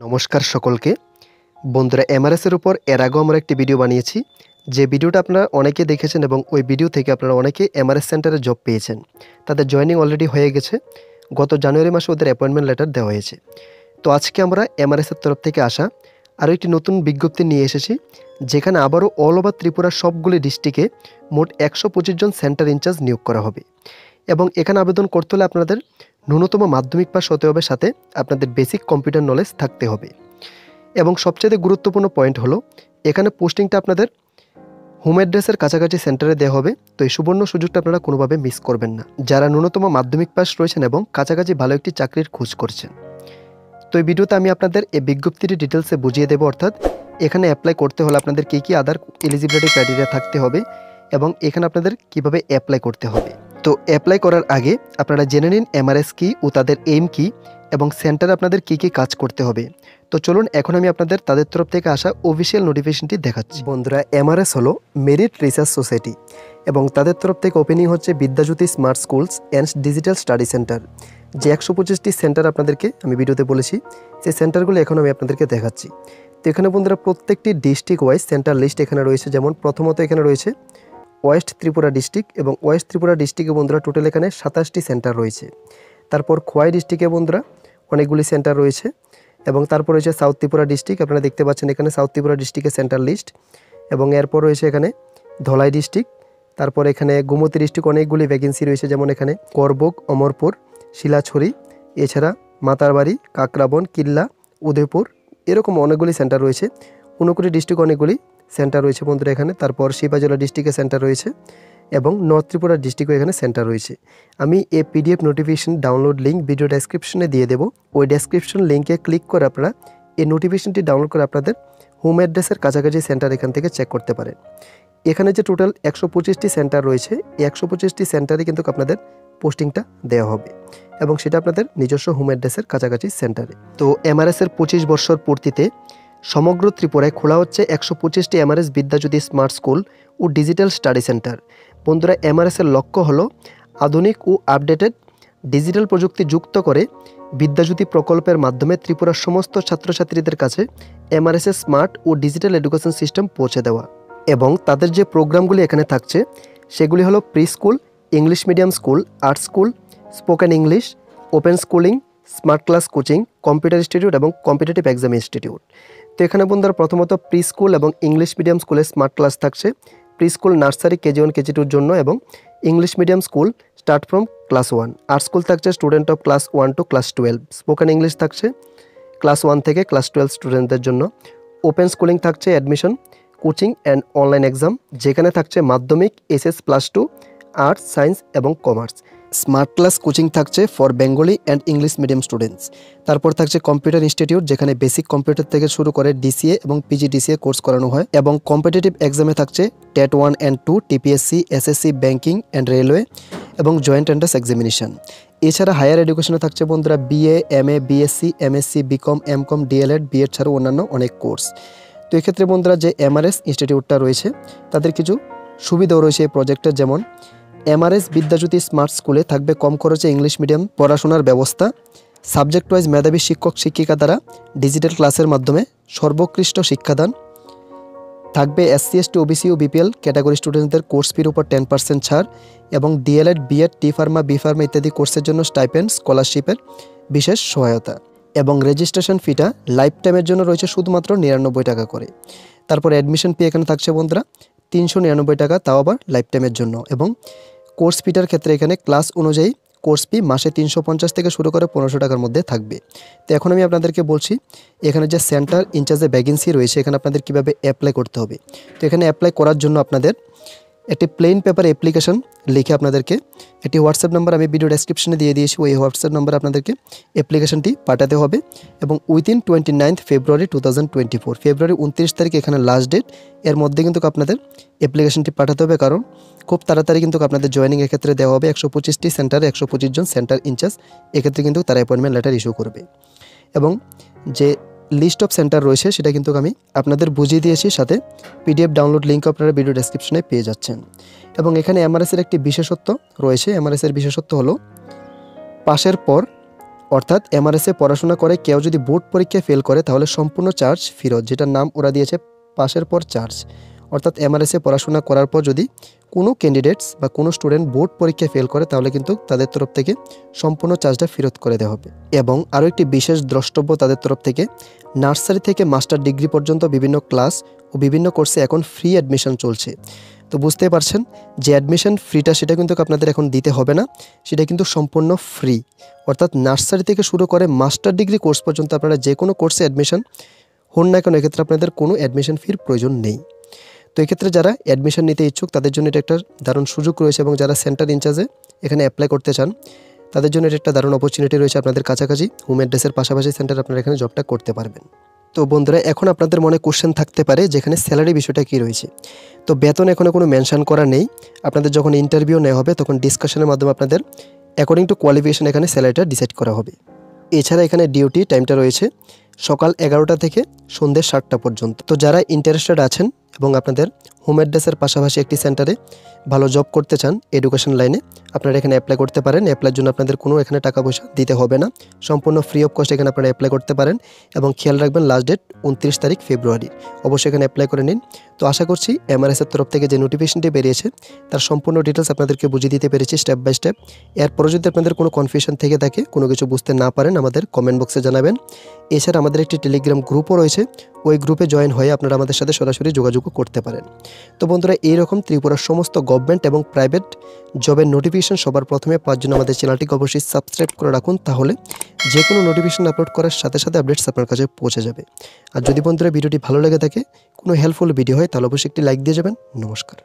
নমস্কার সকলকে বন্ধুরা, এমআরএস এর উপর এর আগেও আমরা একটি ভিডিও বানিয়েছি। যে ভিডিওটা আপনারা অনেকে দেখেছেন এবং ওই ভিডিও থেকে আপনারা অনেকে এমআরএস সেন্টারে জব পেয়েছেন। তাদের জয়েনিং অলরেডি হয়ে গেছে। গত জানুয়ারি মাসে ওদের অ্যাপয়েন্টমেন্ট লেটার দেওয়া হয়েছে। তো আজকে আমরা এমআরএস-এর তরফ থেকে আসা আরও একটি নতুন বিজ্ঞপ্তি নিয়ে এসেছি, যেখানে আবারও অল ওভার ত্রিপুরার সবগুলি ডিস্ট্রিক্টে মোট 125 জন সেন্টার ইনচার্জ নিয়োগ করা হবে। এবং এখানে আবেদন করতে হলে আপনাদের ন্যূনতম মাধ্যমিক পাস হতে হবে, সাথে আপনাদের বেসিক কম্পিউটার নলেজ থাকতে হবে। এবং সবচেয়ে গুরুত্বপূর্ণ পয়েন্ট হলো, এখানে পোস্টিংটা আপনাদের হোম অ্যাড্রেসের কাছাকাছি সেন্টারে দেওয়া হবে। তো এই সুবর্ণ সুযোগটা আপনারা কোনোভাবে মিস করবেন না, যারা ন্যূনতম মাধ্যমিক পাস রয়েছেন এবং কাছাকাছি ভালো একটি চাকরির খোঁজ করছেন। তো এই ভিডিওতে আমি আপনাদের এই বিজ্ঞপ্তিটি ডিটেলসে বুঝিয়ে দেবো, অর্থাৎ এখানে অ্যাপ্লাই করতে হলে আপনাদের কী কী আদার এলিজিবিলিটি ক্রাইটেরিয়া থাকতে হবে এবং এখানে আপনাদের কিভাবে অ্যাপ্লাই করতে হবে। তো অ্যাপ্লাই করার আগে আপনারা জেনে নিন এমআরএস কী ও তাদের এইম কী এবং সেন্টারে আপনাদের কী কী কাজ করতে হবে। তো চলুন এখন আমি আপনাদের তাদের তরফ থেকে আসা অফিসিয়াল নোটিফিকেশনটি দেখাচ্ছি। বন্ধুরা, এমআরএস হলো মেরিট রিসার্চ সোসাইটি এবং তাদের তরফ থেকে ওপেনিং হচ্ছে Vidyajyoti smart schools and digital study centre. যে 125টি সেন্টার আপনাদেরকে আমি ভিডিওতে বলেছি, সেই সেন্টারগুলো এখন আমি আপনাদেরকে দেখাচ্ছি। তো এখানে বন্ধুরা প্রত্যেকটি ডিস্ট্রিক্ট ওয়াইজ সেন্টার লিস্ট এখানে রয়েছে। যেমন প্রথমত এখানে রয়েছে ওয়েস্ট ত্রিপুরা ডিস্ট্রিক্ট, এবং ওয়েস্ট ত্রিপুরা ডিস্ট্রিক্টে বন্ধুরা টোটাল এখানে 27টি সেন্টার রয়েছে। তারপর খোয়াই ডিস্ট্রিক্টে বন্ধুরা অনেকগুলি সেন্টার রয়েছে, এবং তারপর রয়েছে সাউথ ত্রিপুরা ডিস্ট্রিক্ট। আপনারা দেখতে পাচ্ছেন এখানে সাউথ ত্রিপুরা ডিস্ট্রিক্টের সেন্টার লিস্ট, এবং এরপর রয়েছে এখানে ধলাই ডিস্ট্রিক্ট। তারপর এখানে গোমতী ডিস্ট্রিক্ট অনেকগুলি ভ্যাকেন্সি রয়েছে, যেমন এখানে করবুক, অমরপুর, শিলাছড়ি, এছাড়া মাতারবাড়ি, কাকরাবন, কিল্লা, উদয়পুর, এরকম অনেকগুলি সেন্টার রয়েছে। ঊনকোটি ডিস্ট্রিক্ট অনেকগুলি সেন্টার রয়েছে বন্ধুরা এখানে। তারপর শিবাজলা ডিস্ট্রিক্টে সেন্টার রয়েছে এবং নর্থ ত্রিপুরা ডিস্ট্রিক্টও এখানে সেন্টার রয়েছে। আমি এই PDF notification download link video ডেসক্রিপশনে দিয়ে দেবো। ওই ডেসক্রিপশন লিঙ্কে ক্লিক করে আপনারা এই নোটিফিকেশনটি ডাউনলোড করে আপনাদের হোম অ্যাড্রেসের কাছাকাছি সেন্টার এখান থেকে চেক করতে পারেন। এখানে যে টোটাল 125টি সেন্টার রয়েছে, এই 125টি সেন্টারে কিন্তু আপনাদের পোস্টিংটা দেওয়া হবে এবং সেটা আপনাদের নিজস্ব হোম অ্যাড্রেসের কাছাকাছি সেন্টারে। তো এমআরএস-এর 25 বছর পূর্তিতে সমগ্র ত্রিপুরায় খোলা হচ্ছে 125টি এমআরএস বিদ্যাজ্যোতি স্মার্ট স্কুল ও ডিজিটাল স্টাডি সেন্টার। বন্ধুরা, এমআরএস-এর লক্ষ্য হলো আধুনিক ও আপডেটেড ডিজিটাল প্রযুক্তি যুক্ত করে বিদ্যাজ্যোতি প্রকল্পের মাধ্যমে ত্রিপুরার সমস্ত ছাত্রছাত্রীদের কাছে এমআরএস-এর স্মার্ট ও ডিজিটাল এডুকেশন সিস্টেম পৌঁছে দেওয়া। এবং তাদের যে প্রোগ্রামগুলি এখানে থাকছে সেগুলি হলো pre school, English medium school, arts school, spoken English, open schooling, smart class coaching, computer institute এবং কম্পিটিটিভ এক্সাম ইনস্টিটিউট। তো এখানে বন্ধুরা প্রথমত প্রি স্কুল এবং ইংলিশ মিডিয়াম স্কুলে স্মার্ট ক্লাস থাকছে। Pre school nursery KG 1 KG 2-র জন্য, এবং English medium school start from class 1। Arts school থাকছে student of class 1 to class 12। Spoken English থাকছে ক্লাস 1 থেকে ক্লাস 12 স্টুডেন্টদের জন্য। ওপেন স্কুলিং থাকছে admission, coaching and online exam, যেখানে থাকছে মাধ্যমিক, SS+2, আর্টস, সায়েন্স এবং কমার্স। স্মার্ট ক্লাস কোচিং থাকছে for Bengali and English medium students. তারপর থাকছে কম্পিউটার ইনস্টিটিউট, যেখানে বেসিক কম্পিউটার থেকে শুরু করে DCA এবং PGDCA কোর্স করানো হয়। এবং কম্পিটিটিভ এক্সামে থাকছে TET 1 and 2, TPSC, SSC, banking and railway এবং জয়েন্ট এন্ট্রান্স এক্সামিনেশন। এছাড়া হায়ার এডুকেশনে থাকছে বন্ধুরা BA, MA, BSc, MSc, BCom, MCom, DLED, B.Ed ছাড়াও অন্যান্য অনেক কোর্স। তো এক্ষেত্রে বন্ধুরা যে এমআরএস ইনস্টিটিউটটা রয়েছে তাদের কিছু সুবিধাও রয়েছে এই প্রজেক্টের। যেমন এমআরএস বিদ্যাজ্যোতি স্মার্ট স্কুলে থাকবে কম খরচে ইংলিশ মিডিয়াম পড়াশোনার ব্যবস্থা, সাবজেক্ট ওয়াইজ মেধাবী শিক্ষক শিক্ষিকা দ্বারা ডিজিটাল ক্লাসের মাধ্যমে সর্বোৎকৃষ্ট শিক্ষাদান থাকবে। SC, ST, OBC ও BPL ক্যাটাগরি স্টুডেন্টদের কোর্স ফির উপর 10% ছাড়, এবং DLED, B.Ed, T-Pharma, B-Pharma ইত্যাদি কোর্সের জন্য স্টাইপেন্ড, স্কলারশিপের বিশেষ সহায়তা। এবং রেজিস্ট্রেশন ফিটা লাইফ টাইমের জন্য রয়েছে শুধুমাত্র 99 টাকা করে। তারপর অ্যাডমিশন ফি এখানে থাকছে বন্ধুরা 399 টাকা, তাও আবার লাইফ টাইমের জন্য। এবং কোর্স ফিটার ক্ষেত্রে এখানে ক্লাস অনুযায়ী কোর্স ফি মাসে 350 থেকে শুরু করে 1500 টাকার মধ্যে থাকবে। তো এখন আমি আপনাদেরকে বলছি এখানে যে সেন্টার ইনচার্জের ভ্যাকেন্সি রয়েছে এখানে আপনাদের কীভাবে অ্যাপ্লাই করতে হবে। তো এখানে অ্যাপ্লাই করার জন্য আপনাদের একটি প্লেন পেপার অ্যাপ্লিকেশন লিখে আপনাদেরকে একটি হোয়াটসঅ্যাপ নাম্বার আমি ভিডিও ডেসক্রিপশনে দিয়ে দিয়েছি, ওই হোয়াটসঅ্যাপ নাম্বার আপনাদেরকে অ্যাপ্লিকেশনটি পাঠাতে হবে। এবং উইদিন 29 ফেব্রুয়ারি 2024, ফেব্রুয়ারি 29 তারিখ এখানে লাস্ট ডেট। এর মধ্যে কিন্তু আপনাদের অ্যাপ্লিকেশনটি পাঠাতে হবে, কারণ খুব তাড়াতাড়ি কিন্তু আপনাদের জয়েনিং এক্ষেত্রে দেওয়া হবে। 125টি সেন্টারে 125 জন সেন্টার ইনচার্জ এক্ষেত্রে কিন্তু তারা অ্যাপয়েন্টমেন্ট লেটার ইস্যু করবে। এবং যে লিস্ট অফ সেন্টার রয়েছে সেটা কিন্তু আমি আপনাদের বুঝিয়ে দিয়েছি, সাথে পিডিএফ ডাউনলোড লিঙ্ক আপনারা ভিডিও ডেসক্রিপশনে পেয়ে যাচ্ছেন। এবং এখানে এমআরএস-এর একটি বিশেষত্ব রয়েছে। এমআরএস-এর বিশেষত্ব হলো পাশের পর অর্থাৎ এমআরএসে পড়াশোনা করে কেউ যদি বোর্ড পরীক্ষায় ফেল করে তাহলে সম্পূর্ণ চার্জ ফেরত, যেটার নাম ওরা দিয়েছে পাশের পর চার্জ। অর্থাৎ এমআরএসে পড়াশোনা করার পর যদি কোনো ক্যান্ডিডেটস বা কোনো স্টুডেন্ট বোর্ড পরীক্ষায় ফেল করে তাহলে কিন্তু তাদের তরফ থেকে সম্পূর্ণ চার্জটা ফেরত করে দেওয়া হবে। এবং আরও একটি বিশেষ দ্রষ্টব্য তাদের তরফ থেকে, নার্সারি থেকে মাস্টার ডিগ্রি পর্যন্ত বিভিন্ন ক্লাস ও বিভিন্ন কোর্সে এখন ফ্রি অ্যাডমিশন চলছে। তো বুঝতেই পারছেন যে অ্যাডমিশন ফিটা সেটা কিন্তু আপনাদের এখন দিতে হবে না, সেটা কিন্তু সম্পূর্ণ ফ্রি। অর্থাৎ নার্সারি থেকে শুরু করে মাস্টার ডিগ্রি কোর্স পর্যন্ত আপনারা যে কোনো কোর্সে অ্যাডমিশন হন না কেন এক্ষেত্রে আপনাদের কোনো অ্যাডমিশন ফির প্রয়োজন নেই। তো এক্ষেত্রে যারা অ্যাডমিশন নিতে ইচ্ছুক তাদের জন্য এটা একটা দারুণ সুযোগ রয়েছে, এবং যারা সেন্টার ইনচার্জে এখানে অ্যাপ্লাই করতে চান তাদের জন্য এটা একটা দারুণ অপরচুনিটি রয়েছে। আপনাদের কাছাকাছি হোম অ্যাড্রেসের পাশাপাশি সেন্টার আপনারা এখানে জবটা করতে পারবেন। তো বন্ধুরা, এখন আপনাদের মনে কোশ্চেন থাকতে পারে যেখানে স্যালারি বিষয়টা কী রয়েছে। তো বেতন এখনও কোনো মেনশন করা নেই। আপনাদের যখন ইন্টারভিউ নেওয়া হবে তখন ডিসকাশনের মাধ্যমে আপনাদের অ্যাকর্ডিং টু কোয়ালিফিকেশন এখানে স্যালারিটা ডিসাইড করা হবে। এছাড়া এখানে ডিউটি টাইমটা রয়েছে সকাল 11টা থেকে সন্ধ্যে 7টা পর্যন্ত। তো যারা ইন্টারেস্টেড আছেন এবং আপনাদের হোম অ্যাড্রেসের পাশাপাশি একটি সেন্টারে ভালো জব করতে চান এডুকেশন লাইনে, আপনারা এখানে অ্যাপ্লাই করতে পারেন। অ্যাপ্লাইয়ের জন্য আপনাদের কোনো এখানে টাকা পয়সা দিতে হবে না, সম্পূর্ণ ফ্রি অফ কস্ট এখানে আপনারা অ্যাপ্লাই করতে পারেন। এবং খেয়াল রাখবেন লাস্ট ডেট 29 তারিখ ফেব্রুয়ারি, অবশ্যই এখানে অ্যাপ্লাই করে নিন। তো আশা করছি এমআরএসের তরফ থেকে যে নোটিফিকেশনটি বেরিয়েছে তার সম্পূর্ণ ডিটেলস আপনাদেরকে বুঝিয়ে দিতে পেরেছি স্টেপ বাই স্টেপ। এরপরে যদি আপনাদের কোনো কনফিউশন থেকে থাকে, কোনো কিছু বুঝতে না পারেন, আমাদের কমেন্ট বক্সে জানাবেন। এছাড়া আমাদের একটি টেলিগ্রাম গ্রুপও রয়েছে, ওই গ্রুপে জয়েন হয়ে আপনারা আমাদের সাথে সরাসরি যোগাযোগও করতে পারেন। তো বন্ধুরা, এইরকম ত্রিপুরার সমস্ত গভর্নমেন্ট এবং প্রাইভেট জবের নোটিফিকেশন সবার প্রথমে পাওয়ার জন্য আমাদের চ্যানেলটিকে অবশ্যই সাবস্ক্রাইব করে রাখুন, তাহলে যে কোনো নোটিফিকেশন আপলোড করার সাথে সাথে আপডেটস আপনার কাছে পৌঁছে যাবে। আর যদি বন্ধুরা ভিডিওটি ভালো লেগে থাকে, কোনো হেল্পফুল ভিডিও হয়, তাহলে অবশ্যই একটি লাইক দিয়ে যাবেন। নমস্কার।